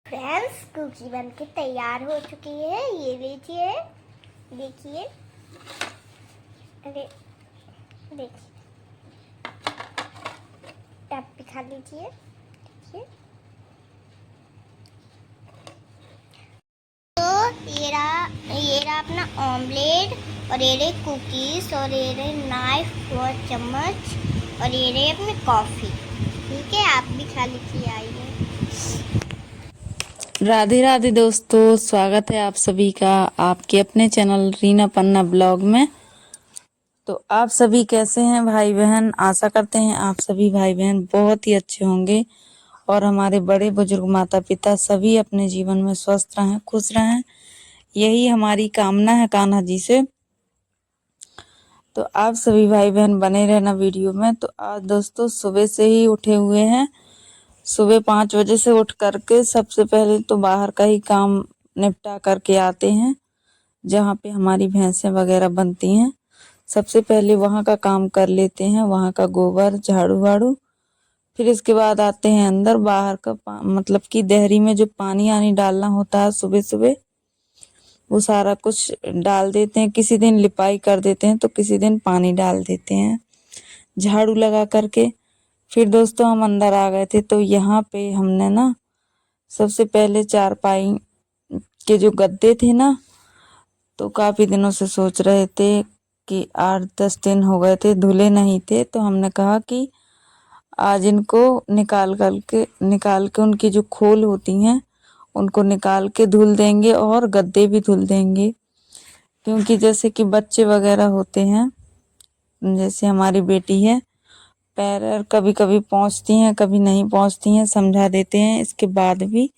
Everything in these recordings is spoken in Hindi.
फ्रेंड्स, कुकी बनके तैयार हो चुकी है। ये लीजिए, देखिए। अरे देखिए, आप भी खा लीजिए। देखिए, तो ये रहा अपना ऑमलेट, और ये रहे कुकीज, और ये रहे नाइफ और चम्मच, और ये रहे अपनी कॉफ़ी। ठीक है, आप भी खा लीजिए, आइए। राधे राधे दोस्तों, स्वागत है आप सभी का आपके अपने चैनल रीना पन्ना ब्लॉग में। तो आप सभी कैसे हैं भाई बहन? आशा करते हैं आप सभी भाई बहन बहुत ही अच्छे होंगे और हमारे बड़े बुजुर्ग माता पिता सभी अपने जीवन में स्वस्थ रहें, खुश रहें, यही हमारी कामना है कान्हा जी से। तो आप सभी भाई बहन बने रहना वीडियो में। तो आज दोस्तों सुबह से ही उठे हुए हैं। सुबह 5 बजे से उठ करके सबसे पहले तो बाहर का ही काम निपटा करके आते हैं, जहाँ पे हमारी भैंसें वगैरह बनती हैं। सबसे पहले वहाँ का काम कर लेते हैं, वहाँ का गोबर झाड़ू वाड़ू। फिर इसके बाद आते हैं अंदर। बाहर का मतलब कि देहरी में जो पानी आनी डालना होता है सुबह सुबह, वो सारा कुछ डाल देते हैं। किसी दिन लिपाई कर देते हैं तो किसी दिन पानी डाल देते हैं झाड़ू लगा करके। फिर दोस्तों हम अंदर आ गए थे, तो यहाँ पे हमने ना सबसे पहले चारपाई के जो गद्दे थे ना, तो काफी दिनों से सोच रहे थे कि 8-10 दिन हो गए थे धुले नहीं थे, तो हमने कहा कि आज इनको निकाल के उनकी जो खोल होती हैं उनको निकाल के धुल देंगे और गद्दे भी धुल देंगे। क्योंकि जैसे कि बच्चे वगैरह होते हैं, जैसे हमारी बेटी है, पैर कभी कभी पहुंचती हैं कभी नहीं पहुंचती हैं, समझा देते हैं। इसके बाद भी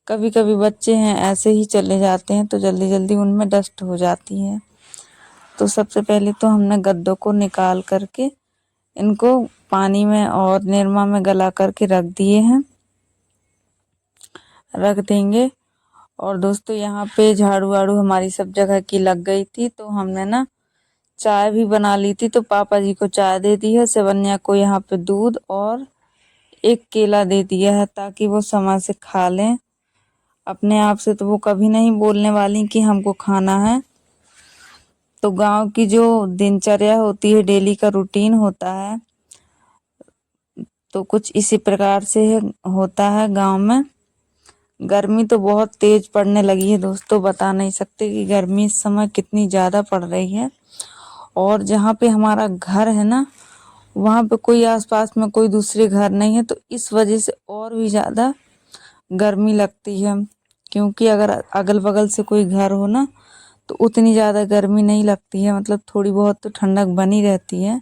कभी कभी बच्चे हैं ऐसे ही चले जाते हैं, तो जल्दी जल्दी उनमें डस्ट हो जाती है। तो सबसे पहले तो हमने गद्दों को निकाल करके इनको पानी में और निरमा में गला करके रख देंगे। और दोस्तों यहाँ पे झाड़ू वाड़ू हमारी सब जगह की लग गई थी, तो हमने ना चाय भी बना ली थी। तो पापा जी को चाय दे दी है, सेवन्या को यहाँ पे दूध और एक केला दे दिया है, ताकि वो समय से खा लें। अपने आप से तो वो कभी नहीं बोलने वाली कि हमको खाना है। तो गांव की जो दिनचर्या होती है, डेली का रूटीन होता है, तो कुछ इसी प्रकार से होता है गांव में। गर्मी तो बहुत तेज पड़ने लगी है दोस्तों, बता नहीं सकते कि गर्मी इस समय कितनी ज्यादा पड़ रही है। और जहाँ पे हमारा घर है ना, वहाँ पे कोई आसपास में कोई दूसरे घर नहीं है, तो इस वजह से और भी ज्यादा गर्मी लगती है। क्योंकि अगर अगल बगल से कोई घर हो ना, तो उतनी ज्यादा गर्मी नहीं लगती है, मतलब थोड़ी बहुत तो ठंडक बनी रहती है।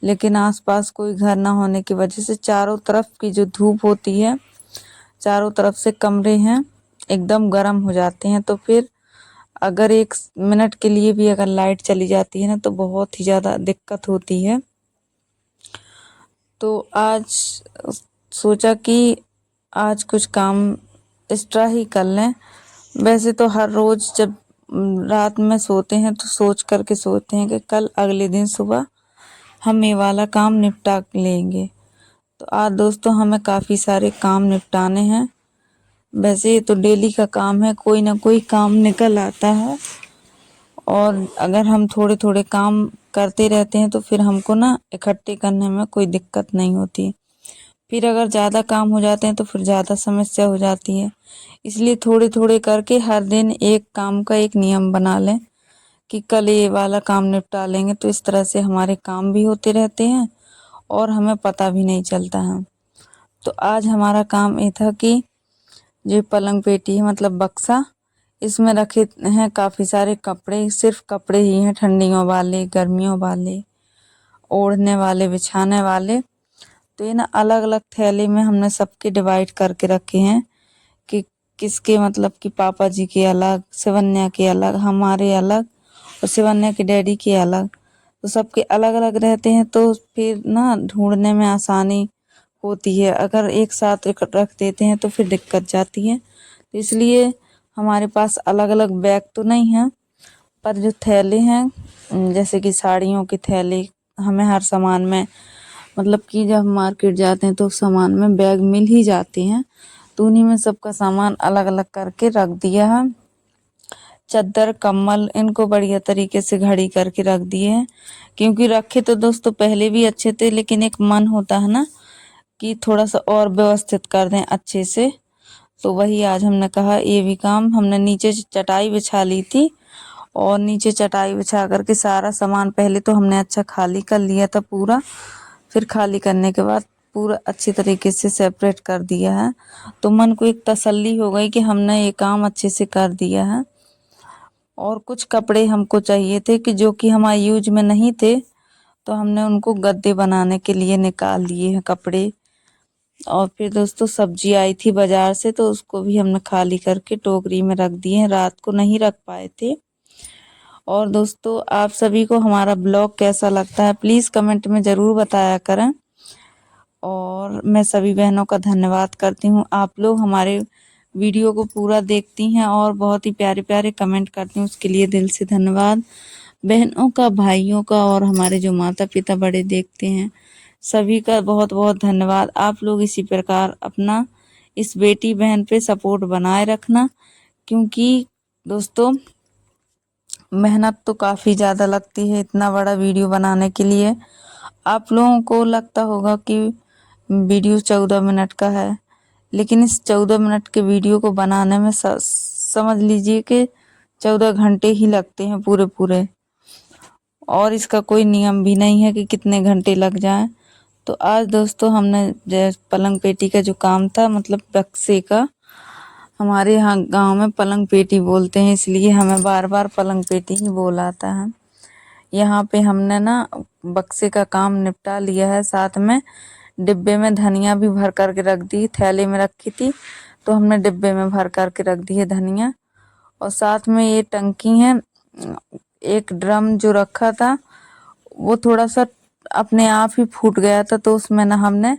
लेकिन आसपास कोई घर ना होने की वजह से चारों तरफ की जो धूप होती है, चारों तरफ से कमरे हैं एकदम गर्म हो जाते हैं। तो फिर अगर 1 मिनट के लिए भी अगर लाइट चली जाती है ना, तो बहुत ही ज्यादा दिक्कत होती है। तो आज सोचा कि आज कुछ काम एक्स्ट्रा ही कर लें। वैसे तो हर रोज जब रात में सोते हैं तो सोच करके सोते हैं कि कल अगले दिन सुबह हम ये वाला काम निपटा लेंगे। तो आज दोस्तों हमें काफ़ी सारे काम निपटाने हैं। वैसे ये तो डेली का काम है, कोई ना कोई काम निकल आता है। और अगर हम थोड़े थोड़े काम करते रहते हैं तो फिर हमको ना इकट्ठे करने में कोई दिक्कत नहीं होती। फिर अगर ज़्यादा काम हो जाते हैं तो फिर ज़्यादा समस्या हो जाती है। इसलिए थोड़े थोड़े करके हर दिन एक काम का एक नियम बना लें कि कल ये वाला काम निपटा लेंगे, तो इस तरह से हमारे काम भी होते रहते हैं और हमें पता भी नहीं चलता है। तो आज हमारा काम ये था कि जो पलंग पेटी है, मतलब बक्सा, इसमें रखे हैं काफ़ी सारे कपड़े। सिर्फ कपड़े ही हैं, ठंडियों वाले, गर्मियों वाले, ओढ़ने वाले, बिछाने वाले। तो ये ना अलग अलग थैले में हमने सबके डिवाइड करके रखे हैं कि किसके, मतलब कि पापा जी के अलग, शिवन्या के अलग, हमारे अलग, और शिवन्या के डैडी के अलग। तो सबके अलग अलग रहते हैं, तो फिर ना ढूंढने में आसानी होती है। अगर एक साथ रख देते हैं तो फिर दिक्कत जाती है। तो इसलिए हमारे पास अलग अलग बैग तो नहीं है, पर जो थैले हैं, जैसे कि साड़ियों के थैले, हमें हर सामान में, मतलब कि जब हम मार्केट जाते हैं तो सामान में बैग मिल ही जाते हैं। तो उन्हीं में सबका सामान अलग अलग करके रख दिया है। चद्दर कम्बल इनको बढ़िया तरीके से घड़ी करके रख दिए हैं, क्योंकि रखे तो दोस्तों पहले भी अच्छे थे, लेकिन एक मन होता है ना कि थोड़ा सा और व्यवस्थित कर दें अच्छे से। तो वही आज हमने कहा ये भी काम, हमने नीचे चटाई बिछा ली थी और नीचे चटाई बिछा करके सारा सामान पहले तो हमने अच्छा खाली कर लिया था पूरा, फिर खाली करने के बाद पूरा अच्छी तरीके से सेपरेट कर दिया है। तो मन को एक तसल्ली हो गई कि हमने ये काम अच्छे से कर दिया है। और कुछ कपड़े हमको चाहिए थे कि जो कि हमारे यूज में नहीं थे, तो हमने उनको गद्दे बनाने के लिए निकाल लिए हैं कपड़े। और फिर दोस्तों सब्जी आई थी बाजार से, तो उसको भी हमने खाली करके टोकरी में रख दिए हैं, रात को नहीं रख पाए थे। और दोस्तों आप सभी को हमारा ब्लॉग कैसा लगता है प्लीज़ कमेंट में ज़रूर बताया करें। और मैं सभी बहनों का धन्यवाद करती हूँ, आप लोग हमारे वीडियो को पूरा देखती हैं और बहुत ही प्यारे प्यारे कमेंट करती हैं, उसके लिए दिल से धन्यवाद। बहनों का, भाइयों का और हमारे जो माता पिता बड़े देखते हैं सभी का बहुत बहुत धन्यवाद। आप लोग इसी प्रकार अपना इस बेटी बहन पे सपोर्ट बनाए रखना, क्योंकि दोस्तों मेहनत तो काफ़ी ज़्यादा लगती है इतना बड़ा वीडियो बनाने के लिए। आप लोगों को लगता होगा कि वीडियो 14 मिनट का है, लेकिन इस 14 मिनट के वीडियो को बनाने में समझ लीजिए कि 14 घंटे ही लगते हैं पूरे पूरे, और इसका कोई नियम भी नहीं है कि कितने घंटे लग जाएं। तो आज दोस्तों हमने पलंग पेटी का जो काम था, मतलब बक्से का, हमारे यहाँ गांव में पलंग पेटी बोलते हैं, इसलिए हमें बार बार पलंग पेटी ही बोल आता है। यहाँ पे हमने ना बक्से का काम निपटा लिया है, साथ में डिब्बे में धनिया भी भर करके रख दी, थैले में रखी थी तो हमने डिब्बे में भर करके रख दी है धनिया। और साथ में ये टंकी है, एक ड्रम जो रखा था वो थोड़ा सा अपने आप ही फूट गया था, तो उसमें ना हमने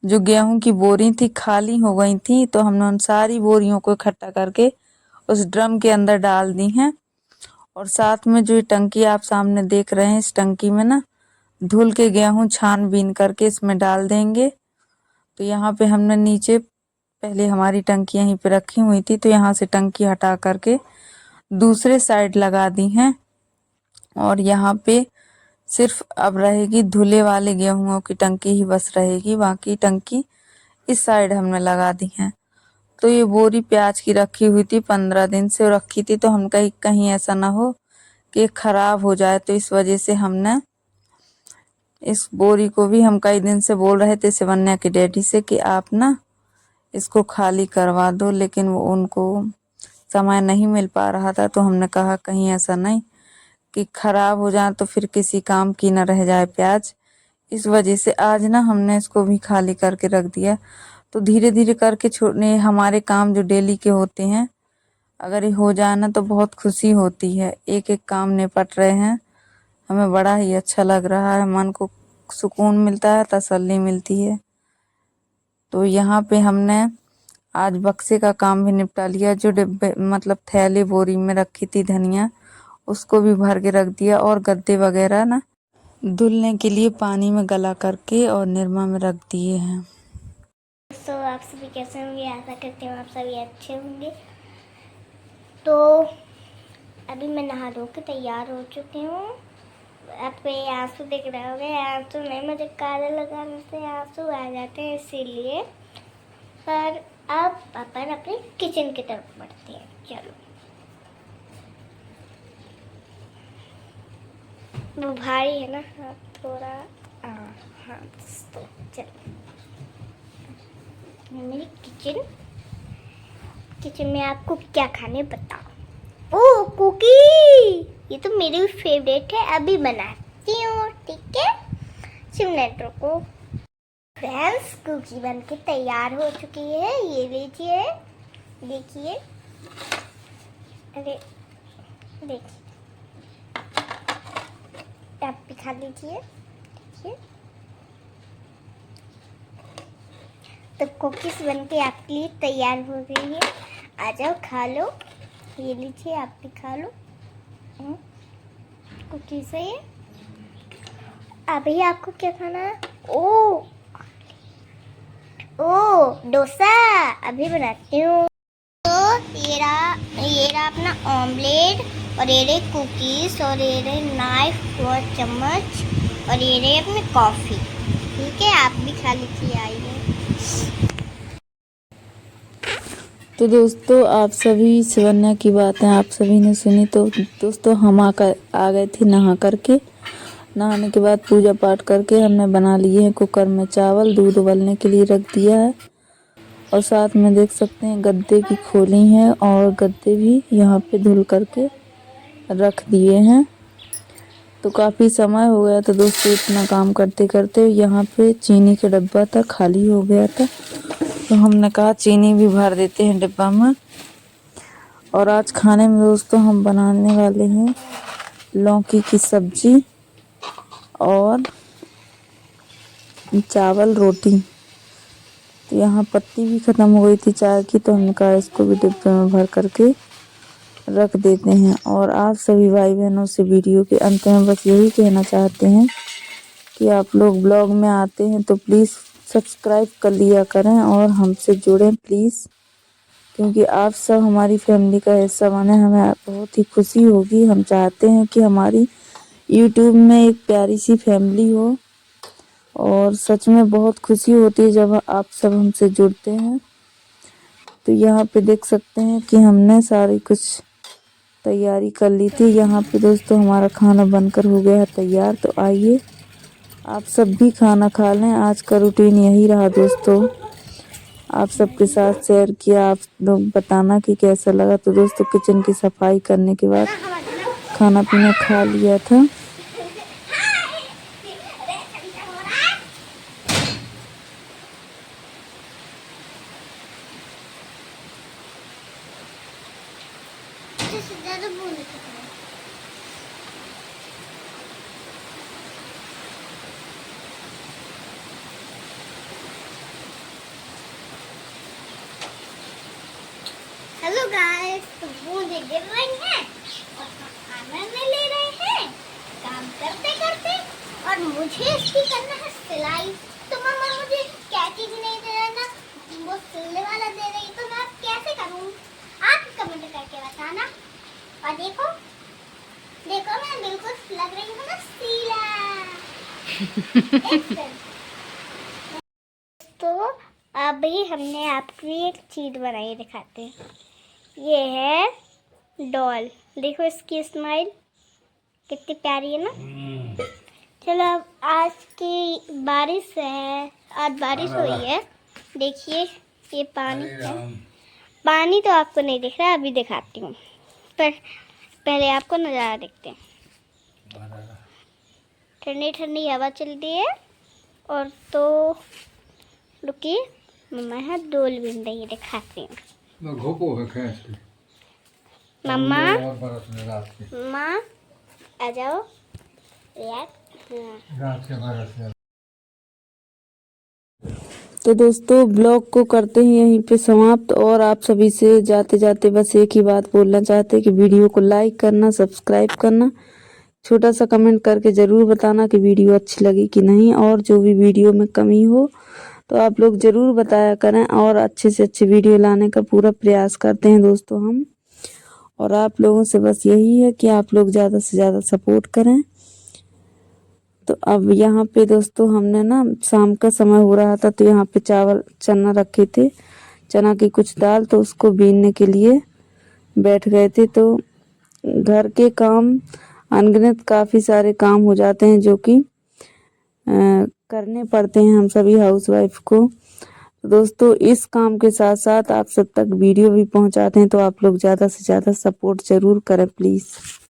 जो गेहूं की बोरी थी खाली हो गई थी, तो हमने उन सारी बोरियों को इकट्ठा करके उस ड्रम के अंदर डाल दी हैं। और साथ में जो ये टंकी आप सामने देख रहे हैं, इस टंकी में ना धुल के गेहूं छानबीन करके इसमें डाल देंगे। तो यहाँ पे हमने नीचे पहले हमारी टंकी यहीं पे रखी हुई थी, तो यहाँ से टंकी हटा करके दूसरे साइड लगा दी हैं। और यहाँ पे सिर्फ अब रहेगी धुले वाले गेहूं की टंकी ही बस रहेगी, बाकी टंकी इस साइड हमने लगा दी है। तो ये बोरी प्याज की रखी हुई थी, 15 दिन से रखी थी, तो हम कहीं कहीं ऐसा ना हो कि खराब हो जाए, तो इस वजह से हमने इस बोरी को भी, हम कई दिन से बोल रहे थे शिवन्या के डैडी से कि आप ना इसको खाली करवा दो, लेकिन वो उनको समय नहीं मिल पा रहा था। तो हमने कहा कहीं ऐसा नहीं कि खराब हो जाए तो फिर किसी काम की न रह जाए प्याज, इस वजह से आज ना हमने इसको भी खाली करके रख दिया। तो धीरे धीरे करके छोड़ने हमारे काम जो डेली के होते हैं, अगर ये हो जाए ना तो बहुत खुशी होती है, एक एक काम निपट रहे हैं, हमें बड़ा ही अच्छा लग रहा है, मन को सुकून मिलता है, तसल्ली मिलती है। तो यहाँ पे हमने आज बक्से का काम भी निपटा लिया, जो डिब्बे मतलब थैली बोरी में रखी थी धनिया, उसको भी भर के रख दिया। और गद्दे वगैरह ना धुलने के लिए पानी में गला करके और निरमा में रख दिए हैं। तो आप सभी कैसे होंगे, आशा करती हूँ आप सभी अच्छे होंगे। तो अभी मैं नहा धो के तैयार हो चुकी हूँ। आपको ये आंसू दिख रहे होंगे, आंसू नहीं, मुझे काजल लगाने से आंसू आ जाते हैं इसीलिए। पर अब अपन अपने किचन की तरफ बढ़ते हैं, चलो। वो भारी है ना, हाँ थोड़ा, हाँ तो चलो। मेरी किचन में आपको क्या खाने बताओ। ओ कुकी, ये तो मेरी फेवरेट है, अभी बनाती हूँ, ठीक है। 6 मिनट रुको। फ्रेंड्स कुकी बन के तैयार हो चुकी है, ये लीजिए, देखिए, अरे देखिए, आप भी खा लीजिए, देखिए। तो कुकीज बन के आपके लिए तैयार हो गई है, आ जाओ खा लो, ये लीजिए, आप भी खा लो कुकीज है ये। अभी आपको क्या खाना है? ओ ओ डोसा अभी बनाती हूँ। तो ये रहा अपना ऑमलेट और ये रहे कुकीज और ये रहे नाइफ और चम्मच और ये रहे अपनी कॉफ़ी। ठीक है, आप भी खा लीजिए, आइए। तो दोस्तों आप सभी शिवन्या की बातें आप सभी ने सुनी। तो दोस्तों हम आ गए थे नहा करके। नहाने के बाद पूजा पाठ करके हमने बना लिए हैं कुकर में चावल, दूध उबलने के लिए रख दिया है और साथ में देख सकते हैं गद्दे की खोली हैं और गद्दे भी यहाँ पे धुल करके रख दिए हैं। तो काफ़ी समय हो गया था दोस्तों इतना काम करते करते। यहाँ पे चीनी का डब्बा था, खाली हो गया था, तो हमने कहा चीनी भी भर देते हैं डिब्बा में। और आज खाने में दोस्तों हम बनाने वाले हैं लौकी की सब्जी और चावल रोटी। तो यहाँ पत्ती भी ख़त्म हो गई थी चाय की, तो हमने कहा इसको भी डिब्बे में भर करके रख देते हैं। और आप सभी भाई बहनों से वीडियो के अंत में बस यही कहना चाहते हैं कि आप लोग ब्लॉग में आते हैं तो प्लीज़ सब्सक्राइब कर लिया करें और हमसे जुड़ें प्लीज़, क्योंकि आप सब हमारी फैमिली का हिस्सा बने, हमें बहुत ही खुशी होगी। हम चाहते हैं कि हमारी यूट्यूब में एक प्यारी सी फैमिली हो और सच में बहुत खुशी होती है जब आप सब हमसे जुड़ते हैं। तो यहाँ पे देख सकते हैं कि हमने सारी कुछ तैयारी कर ली थी। यहाँ पे दोस्तों हमारा खाना बनकर हो गया है तैयार। तो आइए आप सब भी खाना खा लें। आज का रूटीन यही रहा दोस्तों, आप सबके साथ शेयर किया। आप लोग बताना कि कैसा लगा। तो दोस्तों किचन की सफाई करने के बाद खाना पीना खा लिया था। हेलो गाइस, तो बूंदे गिर रही हैं और आनंद ले रहे हैं काम करते करते। और मुझे इसकी करना है सिलाई। तो मम्मा मुझे क्या चीज नहीं दे रहा ना, वो सिलने वाला दे रही, तो मैं अब कैसे करूं? आप कमेंट करके बताना। और देखो देखो मैं बिल्कुल लग रही हूँ ना सीला। तो अभी हमने आपको एक चीज बनाई दिखाते हैं। ये है डॉल, देखो इसकी स्माइल कितनी प्यारी है ना। चलो अब आज की बारिश है, आज बारिश हुई है। देखिए ये पानी है, पानी तो आपको नहीं दिख रहा, अभी दिखाती हूँ, पर पहले आपको नज़ारा देखते हैं। ठंडी ठंडी हवा चलती है। और तो रुकिए, मम्मा है डोल बिंदा, ये दिखाती हूँ। मम्मा मम्मा आ जाओ यार। तो दोस्तों ब्लॉग को करते हैं यहीं पे समाप्त। और आप सभी से जाते जाते बस एक ही बात बोलना चाहते हैं कि वीडियो को लाइक करना, सब्सक्राइब करना, छोटा सा कमेंट करके ज़रूर बताना कि वीडियो अच्छी लगी कि नहीं। और जो भी वीडियो में कमी हो तो आप लोग ज़रूर बताया करें और अच्छे से अच्छे वीडियो लाने का पूरा प्रयास करते हैं दोस्तों हम। और आप लोगों से बस यही है कि आप लोग ज़्यादा से ज़्यादा सपोर्ट करें। तो अब यहाँ पे दोस्तों हमने ना शाम का समय हो रहा था, तो यहाँ पे चावल चना रखे थे, चना की कुछ दाल, तो उसको बीनने के लिए बैठ गए थे। तो घर के काम अनगिनत काफ़ी सारे काम हो जाते हैं जो कि करने पड़ते हैं हम सभी हाउसवाइफ को। तो दोस्तों इस काम के साथ साथ आप सब तक वीडियो भी पहुंचाते हैं, तो आप लोग ज़्यादा से ज़्यादा सपोर्ट ज़रूर करें प्लीज़।